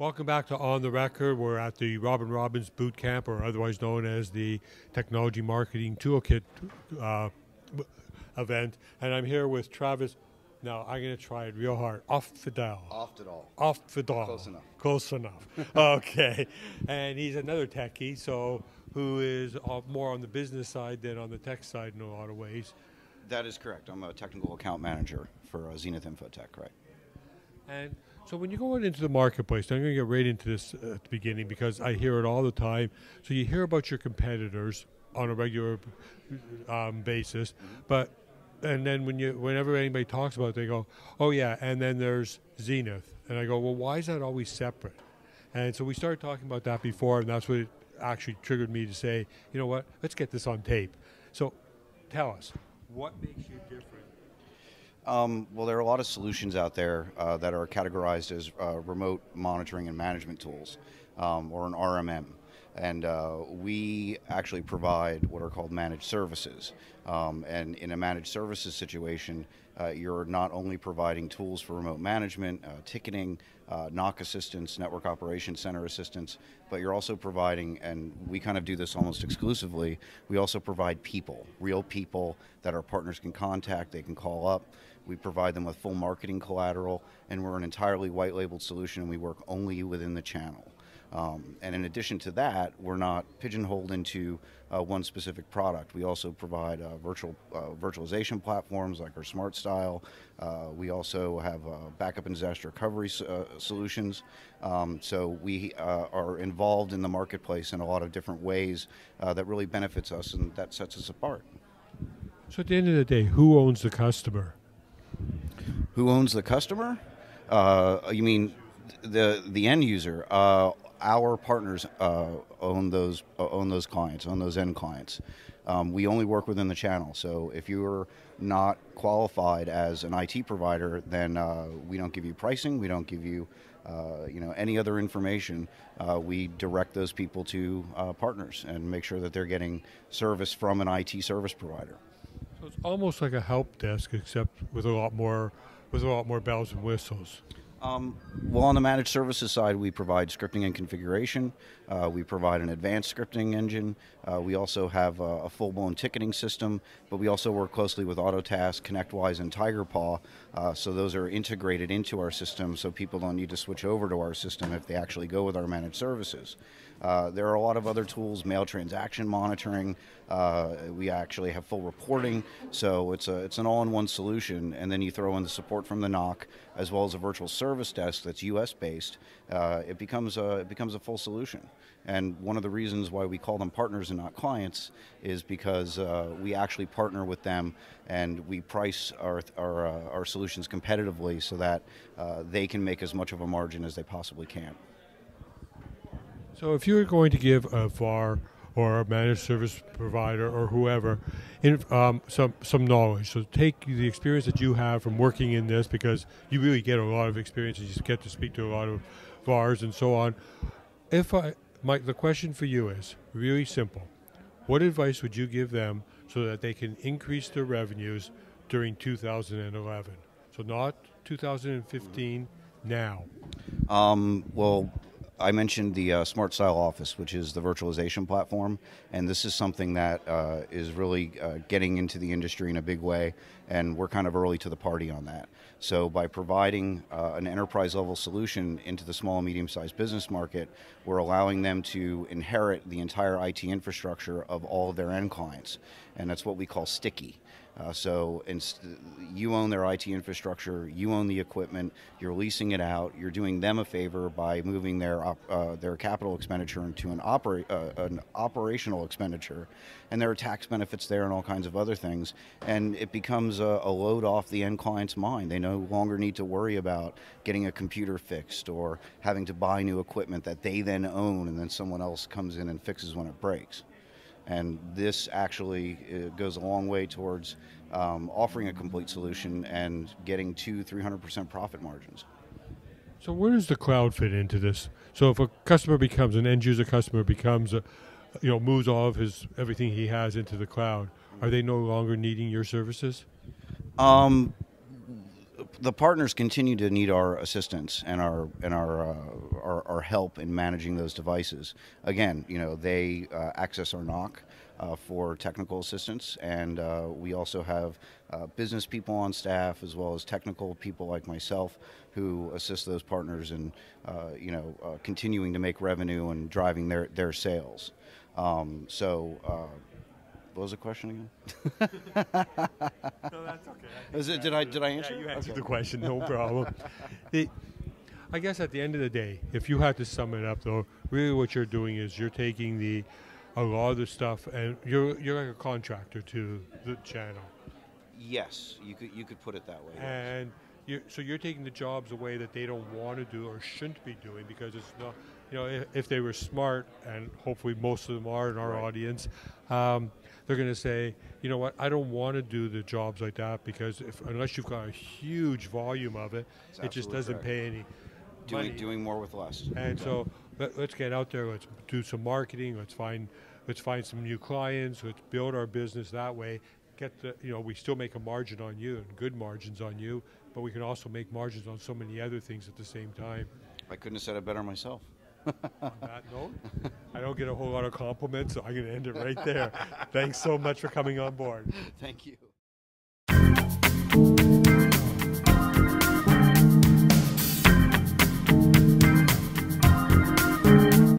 Welcome back to On the Record. We're at the Robin Robbins Boot Camp, or otherwise known as the Technology Marketing Toolkit event. And I'm here with Travis. Now, I'm going to try it real hard. Oftedal. Oftedal. Close enough. Close enough. Okay. And he's another techie, who is more on the business side than on the tech side in a lot of ways. That is correct. I'm a technical account manager for Zenith Infotech, right? And so when you go out into the marketplace, I'm going to get right into this at the beginning because I hear it all the time. So you hear about your competitors on a regular basis, and then whenever anybody talks about it, they go, oh yeah, and then there's Zenith. And I go, well, why is that always separate? And so we started talking about that before, and that's what it actually triggered me to say, you know what, let's get this on tape. So tell us, what makes you different? Well, there are a lot of solutions out there that are categorized as remote monitoring and management tools, or an RMM. And we actually provide what are called managed services. And in a managed services situation, you're not only providing tools for remote management, ticketing, NOC assistance, network operations center assistance, but you're also providing, and we kind of do this almost exclusively, we also provide people, real people that our partners can contact, they can call up. We provide them with full marketing collateral, and we're an entirely white labeled solution, and we work only within the channel. And in addition to that, we're not pigeonholed into one specific product. We also provide virtualization platforms like our Smart Style. We also have backup and disaster recovery solutions. So we are involved in the marketplace in a lot of different ways that really benefits us, and that sets us apart. So at the end of the day, who owns the customer? Who owns the customer? You mean the end user? Our partners own those clients, own those end clients. We only work within the channel. So if you're not qualified as an IT provider, then we don't give you pricing. We don't give you, any other information. We direct those people to partners and make sure that they're getting service from an IT service provider. So it's almost like a help desk, except with a lot more bells and whistles. Well, on the managed services side, we provide scripting and configuration. We provide an advanced scripting engine. We also have a full-blown ticketing system, but we also work closely with Autotask, ConnectWise, and TigerPaw. So those are integrated into our system, so people don't need to switch over to our system if they actually go with our managed services. There are a lot of other tools, mail transaction monitoring. We actually have full reporting, so it's an all-in-one solution. And then you throw in the support from the NOC, as well as a virtual service desk that's U.S.-based. It becomes a full solution. And one of the reasons why we call them partners and not clients is because we actually partner with them, and we price our solutions competitively so that they can make as much of a margin as they possibly can. So if you were going to give a VAR or a managed service provider or whoever some knowledge, so take the experience that you have from working in this, because you really get a lot of experience and you get to speak to a lot of VARs and so on. The question for you is really simple. What advice would you give them so that they can increase their revenues during 2011? So not 2015, now. Well, I mentioned the Smart Style Office, which is the virtualization platform, and this is something that is really getting into the industry in a big way, and we're kind of early to the party on that. So by providing an enterprise-level solution into the small and medium-sized business market, we're allowing them to inherit the entire IT infrastructure of all of their end clients, and that's what we call sticky. So you own their IT infrastructure, you own the equipment, you're leasing it out, you're doing them a favor by moving their capital expenditure into an operational expenditure, and there are tax benefits there and all kinds of other things, and it becomes a load off the end client's mind. They no longer need to worry about getting a computer fixed or having to buy new equipment that they then own and then someone else comes in and fixes when it breaks. And this actually goes a long way towards offering a complete solution and getting 200–300% profit margins. So where does the cloud fit into this? So if a customer becomes an end user customer, becomes moves all of everything he has into the cloud, are they no longer needing your services? the partners continue to need our assistance and our help in managing those devices. Again, they access our NOC for technical assistance, and we also have business people on staff as well as technical people like myself who assist those partners in continuing to make revenue and driving their sales. What was the question again? No, that's okay. Did I answer? Yeah, you answered the question, no problem. I guess at the end of the day, if you had to sum it up, though, really what you're doing is you're taking a lot of the stuff, and you're like a contractor to the channel. Yes, you could put it that way. And so you're taking the jobs away that they don't want to do or shouldn't be doing, because it's not, if they were smart, and hopefully most of them are in our audience, they're going to say, you know what, I don't want to do the jobs like that, because unless you've got a huge volume of it, it just doesn't pay any money. Doing more with less. And so let's get out there, let's do some marketing, let's find some new clients, let's build our business that way. We still make a margin on you, and good margins on you, but we can also make margins on so many other things at the same time. I couldn't have said it better myself. On that note, I don't get a whole lot of compliments, so I'm going to end it right there. Thanks so much for coming on board. Thank you.